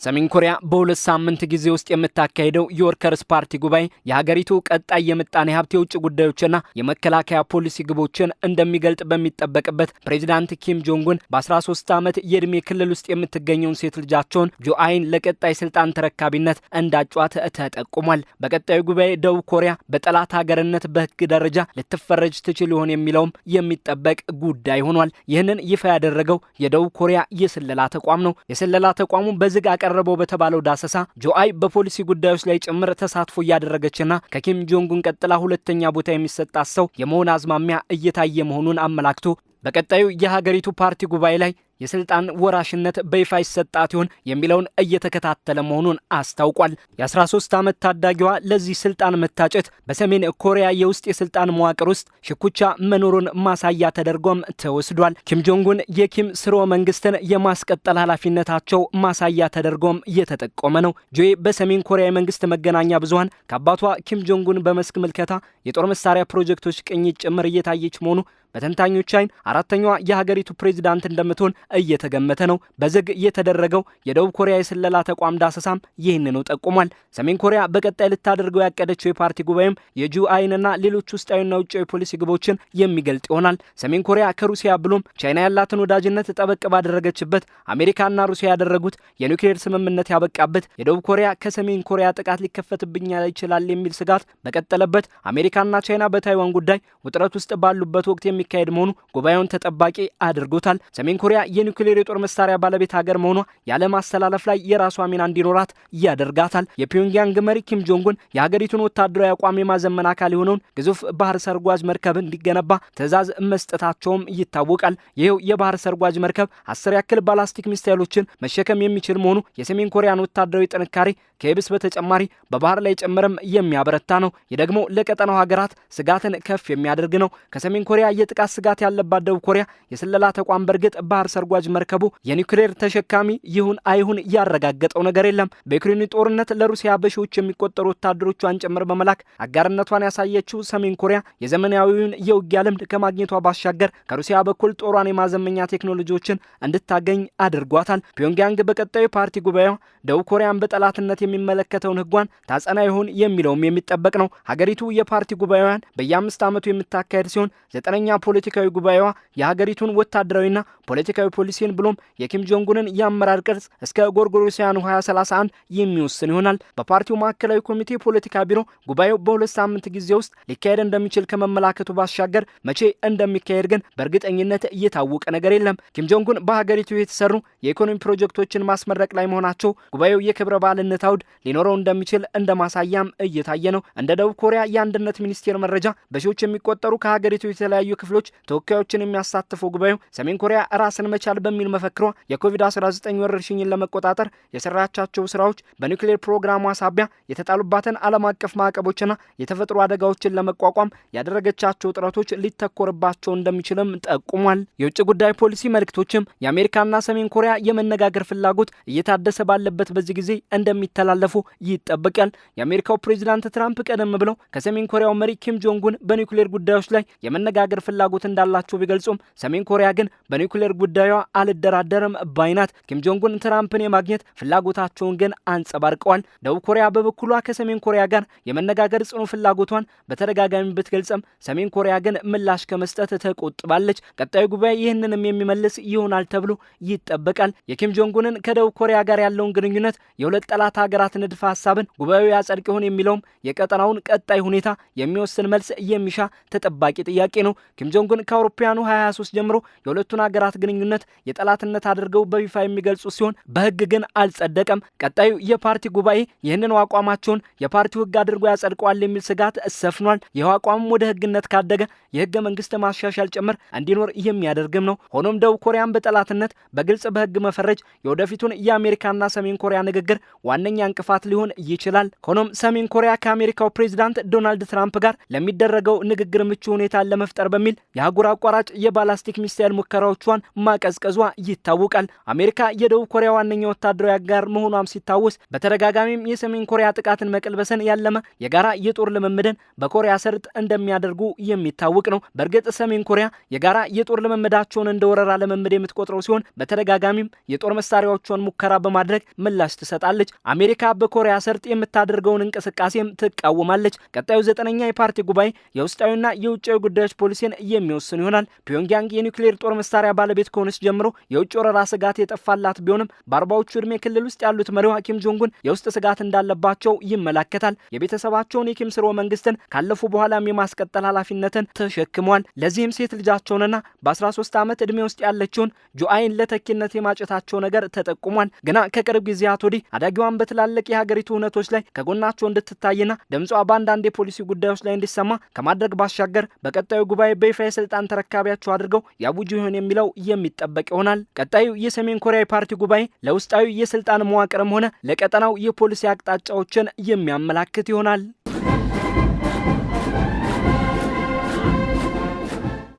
ሰሜን ኮሪያ በሁለት ሳምንት ጊዜ ውስጥ የምታካሄደው የወርከርስ ፓርቲ ጉባኤ የሀገሪቱ ቀጣይ የምጣኔ ሀብት የውጭ ጉዳዮችና የመከላከያ ፖሊሲ ግቦችን እንደሚገልጥ በሚጠበቅበት ፕሬዚዳንት ኪም ጆንግ ኡን በ13 ዓመት የዕድሜ ክልል ውስጥ የምትገኘውን ሴት ልጃቸውን ጆአይን ለቀጣይ ስልጣን ተረካቢነት እንዳጯት ተጠቁሟል። በቀጣዩ ጉባኤ ደቡብ ኮሪያ በጠላት ሀገርነት በሕግ ደረጃ ልትፈረጅ ትችል ይሆን የሚለውም የሚጠበቅ ጉዳይ ሆኗል። ይህንን ይፋ ያደረገው የደቡብ ኮሪያ የስለላ ተቋም ነው። የስለላ ተቋሙ በዝግ ቀረበው በተባለው ዳሰሳ ጆአይ በፖሊሲ ጉዳዮች ላይ ጭምር ተሳትፎ ያደረገችና ከኪም ጆንግ ኡን ቀጥላ ሁለተኛ ቦታ የሚሰጣት ሰው የመሆን አዝማሚያ እየታየ መሆኑን አመላክቶ በቀጣዩ የሀገሪቱ ፓርቲ ጉባኤ ላይ የስልጣን ወራሽነት በይፋ ይሰጣት ይሆን የሚለውን እየተከታተለ መሆኑን አስታውቋል። የ13 ዓመት ታዳጊዋ ለዚህ ስልጣን መታጨት በሰሜን ኮሪያ የውስጥ የስልጣን መዋቅር ውስጥ ሽኩቻ መኖሩን ማሳያ ተደርጎም ተወስዷል። ኪም ጆንግ ኡን የኪም ስርወ መንግስትን የማስቀጠል ኃላፊነታቸው ማሳያ ተደርጎም እየተጠቆመ ነው። ጆይ በሰሜን ኮሪያ የመንግስት መገናኛ ብዙሃን ከአባቷ ኪም ጆንግ ኡን በመስክ ምልከታ የጦር መሳሪያ ፕሮጀክቶች ቅኝት ጭምር እየታየች መሆኑ በተንታኞች አይን አራተኛዋ የሀገሪቱ ፕሬዝዳንት እንደምትሆን እየተገመተ ነው። በዝግ የተደረገው የደቡብ ኮሪያ የስለላ ተቋም ዳሰሳም ይህንኑ ጠቁሟል። ሰሜን ኮሪያ በቀጣይ ልታደርገው ያቀደችው የፓርቲ ጉባኤም የጆአይንና ሌሎች ውስጣዊና ውጫዊ ፖሊሲ ግቦችን የሚገልጥ ይሆናል። ሰሜን ኮሪያ ከሩሲያ ብሎም ቻይና ያላትን ወዳጅነት ጠበቅ ባደረገችበት አሜሪካና ሩሲያ ያደረጉት የኒውክሌር ስምምነት ያበቃበት የደቡብ ኮሪያ ከሰሜን ኮሪያ ጥቃት ሊከፈትብኝ ይችላል የሚል ስጋት በቀጠለበት አሜሪካና ቻይና በታይዋን ጉዳይ ውጥረት ውስጥ ባሉበት ወቅት የሚካሄድ መሆኑ ጉባኤውን ተጠባቂ አድርጎታል። ሰሜን ኮሪያ የኒውክሌር የጦር መሳሪያ ባለቤት ሀገር መሆኗ የዓለም አስተላለፍ ላይ የራሷ ሚና እንዲኖራት ያደርጋታል። የፒዮንግያንግ መሪ ኪም ጆንግ ኡን የሀገሪቱን ወታደራዊ አቋም የማዘመን አካል የሆነውን ግዙፍ ባህር ሰርጓጅ መርከብ እንዲገነባ ትዕዛዝ መስጠታቸውም ይታወቃል። ይኸው የባህር ሰርጓጅ መርከብ 10 ያክል ባላስቲክ ሚሳይሎችን መሸከም የሚችል መሆኑ የሰሜን ኮሪያን ወታደራዊ ጥንካሬ ከየብስ በተጨማሪ በባህር ላይ ጭምርም የሚያበረታ ነው። ይህ ደግሞ ለቀጠናው ሀገራት ስጋትን ከፍ የሚያደርግ ነው። ከሰሜን ኮሪያ የጥቃት ስጋት ያለባት ደቡብ ኮሪያ የስለላ ተቋም በእርግጥ ባህር ሰርጓጅ መርከቡ የኒውክሌር ተሸካሚ ይሁን አይሁን ያረጋገጠው ነገር የለም። በዩክሬን ጦርነት ለሩሲያ በሺዎች የሚቆጠሩ ወታደሮቿን ጭምር በመላክ አጋርነቷን ያሳየችው ሰሜን ኮሪያ የዘመናዊውን የውጊያ ልምድ ከማግኘቷ ባሻገር ከሩሲያ በኩል ጦሯን የማዘመኛ ቴክኖሎጂዎችን እንድታገኝ አድርጓታል። ፒዮንግያንግ በቀጣዩ ፓርቲ ጉባኤዋ ደቡብ ኮሪያን በጠላትነት የሚመለከተውን ሕጓን ታጸና ይሆን የሚለውም የሚጠበቅ ነው። ሀገሪቱ የፓርቲ ጉባኤዋን በየ5 ዓመቱ የምታካሄድ ሲሆን 9ኛ ፖለቲካዊ ጉባኤዋ የሀገሪቱን ወታደራዊና ፖለቲካዊ ፖሊሲን ብሎም የኪም ጆንግ ኡንን የአመራር ቅርጽ እስከ ጎርጎሮሲያኑ 2031 የሚወስን ይሆናል። በፓርቲው ማዕከላዊ ኮሚቴ ፖለቲካ ቢሮ ጉባኤው በ2 ሳምንት ጊዜ ውስጥ ሊካሄድ እንደሚችል ከመመላከቱ ባሻገር መቼ እንደሚካሄድ ግን በእርግጠኝነት እየታወቀ ነገር የለም። ኪም ጆንግ ኡን በሀገሪቱ የተሰሩ የኢኮኖሚ ፕሮጀክቶችን ማስመረቅ ላይ መሆናቸው ጉባኤው የክብረ በዓልነት አውድ ሊኖረው እንደሚችል እንደማሳያም እየታየ ነው። እንደ ደቡብ ኮሪያ የአንድነት ሚኒስቴር መረጃ በሺዎች የሚቆጠሩ ከሀገሪቱ የተለያዩ ክፍሎች ተወካዮችን የሚያሳትፈው ጉባኤው ሰሜን ኮሪያ ራስን መቻል በሚል መፈክሯ የኮቪድ-19 ወረርሽኝን ለመቆጣጠር የሰራቻቸው ስራዎች፣ በኒውክሌር ፕሮግራሟ ሳቢያ የተጣሉባትን ዓለም አቀፍ ማዕቀቦችና የተፈጥሮ አደጋዎችን ለመቋቋም ያደረገቻቸው ጥረቶች ሊተኮርባቸው እንደሚችልም ጠቁሟል። የውጭ ጉዳይ ፖሊሲ መልእክቶችም የአሜሪካና ሰሜን ኮሪያ የመነጋገር ፍላጎት እየታደሰ ባለበት በዚህ ጊዜ እንደሚተላለፉ ይጠበቃል። የአሜሪካው ፕሬዚዳንት ትራምፕ ቀደም ብለው ከሰሜን ኮሪያው መሪ ኪም ጆንግ ኡን በኒውክሌር ጉዳዮች ላይ የመነጋገር ፍላጎት እንዳላቸው ቢገልጹም ሰሜን ኮሪያ ግን በኒውክሌር ጉዳዩ አልደራደርም ባይናት። ኪም ጆንግ ኡን ትራምፕን የማግኘት ፍላጎታቸውን ግን አንጸባርቀዋል። ደቡብ ኮሪያ በበኩሏ ከሰሜን ኮሪያ ጋር የመነጋገር ጽኑ ፍላጎቷን በተደጋጋሚ ብትገልጽም ሰሜን ኮሪያ ግን ምላሽ ከመስጠት ተቆጥባለች። ቀጣዩ ጉባኤ ይህንንም የሚመልስ ይሆናል ተብሎ ይጠበቃል። የኪም ጆንግ ኡንን ከደቡብ ኮሪያ ጋር ያለውን ግንኙነት የሁለት ጠላት ሀገራት ንድፈ ሀሳብን ጉባኤው ያጸድቅ ይሆን የሚለውም የቀጠናውን ቀጣይ ሁኔታ የሚወስን መልስ የሚሻ ተጠባቂ ጥያቄ ነው። ኪም ጆንግ ኡን ከአውሮፓውያኑ 2023 ጀምሮ የሁለቱን ሀገራት ግንኙነት የጠላትነት አድርገው በይፋ የሚገልጹ ሲሆን በሕግ ግን አልጸደቀም። ቀጣዩ የፓርቲ ጉባኤ ይህንን አቋማቸውን የፓርቲው ሕግ አድርጎ ያጸድቀዋል የሚል ስጋት ሰፍኗል። ይህ አቋምም ወደ ሕግነት ካደገ የሕገ መንግስት ማሻሻል ጭምር እንዲኖር የሚያደርግም ነው። ሆኖም ደቡብ ኮሪያን በጠላትነት በግልጽ በሕግ መፈረጅ የወደፊቱን የአሜሪካና ሰሜን ኮሪያ ንግግር ዋነኛ እንቅፋት ሊሆን ይችላል። ሆኖም ሰሜን ኮሪያ ከአሜሪካው ፕሬዚዳንት ዶናልድ ትራምፕ ጋር ለሚደረገው ንግግር ምቹ ሁኔታ ለመፍጠር በሚል የአህጉር አቋራጭ የባላስቲክ ሚሳይል ሙከራዎቿን ማቀዝ መቀዝቀዟ ይታወቃል። አሜሪካ የደቡብ ኮሪያ ዋነኛ ወታደራዊ አጋር መሆኗም ሲታወስ በተደጋጋሚም የሰሜን ኮሪያ ጥቃትን መቀልበስን ያለመ የጋራ የጦር ልምምድን በኮሪያ ሰርጥ እንደሚያደርጉ የሚታወቅ ነው። በእርግጥ ሰሜን ኮሪያ የጋራ የጦር ልምምዳቸውን እንደ ወረራ ልምምድ የምትቆጥረው ሲሆን በተደጋጋሚም የጦር መሳሪያዎቿን ሙከራ በማድረግ ምላሽ ትሰጣለች። አሜሪካ በኮሪያ ሰርጥ የምታደርገውን እንቅስቃሴም ትቃወማለች። ቀጣዩ 9ኛ የፓርቲ ጉባኤ የውስጣዊና የውጫዊ ጉዳዮች ፖሊሲን የሚወስን ይሆናል። ፒዮንግያንግ የኒውክሌር ጦር መሳሪያ ባለቤት ከሆነች ጀምሮ የውጭ ወረራ ስጋት የጠፋላት ቢሆንም በ40ዎቹ ዕድሜ ክልል ውስጥ ያሉት መሪዋ ኪም ጆንጉን የውስጥ ስጋት እንዳለባቸው ይመለከታል። የቤተሰባቸውን የኪም ስርወ መንግስትን ካለፉ በኋላም የማስቀጠል ኃላፊነትን ተሸክመዋል። ለዚህም ሴት ልጃቸውንና በ13 ዓመት ዕድሜ ውስጥ ያለችውን ጆአይን ለተኪነት የማጨታቸው ነገር ተጠቁሟል። ግና ከቅርብ ጊዜያት ወዲህ አዳጊዋን በትላልቅ የሀገሪቱ እውነቶች ላይ ከጎናቸው እንድትታይና ድምጿ በአንዳንድ የፖሊሲ ጉዳዮች ላይ እንዲሰማ ከማድረግ ባሻገር በቀጣዩ ጉባኤ በይፋ የስልጣን ተረካቢያቸው አድርገው ያውጁ ይሆን የሚለው የሚጠበቅ ይሆናል። ቀጣዩ የሰሜን ኮሪያ የፓርቲ ጉባኤ ለውስጣዊ የስልጣን መዋቅርም ሆነ ለቀጠናው የፖሊሲ አቅጣጫዎችን የሚያመላክት ይሆናል።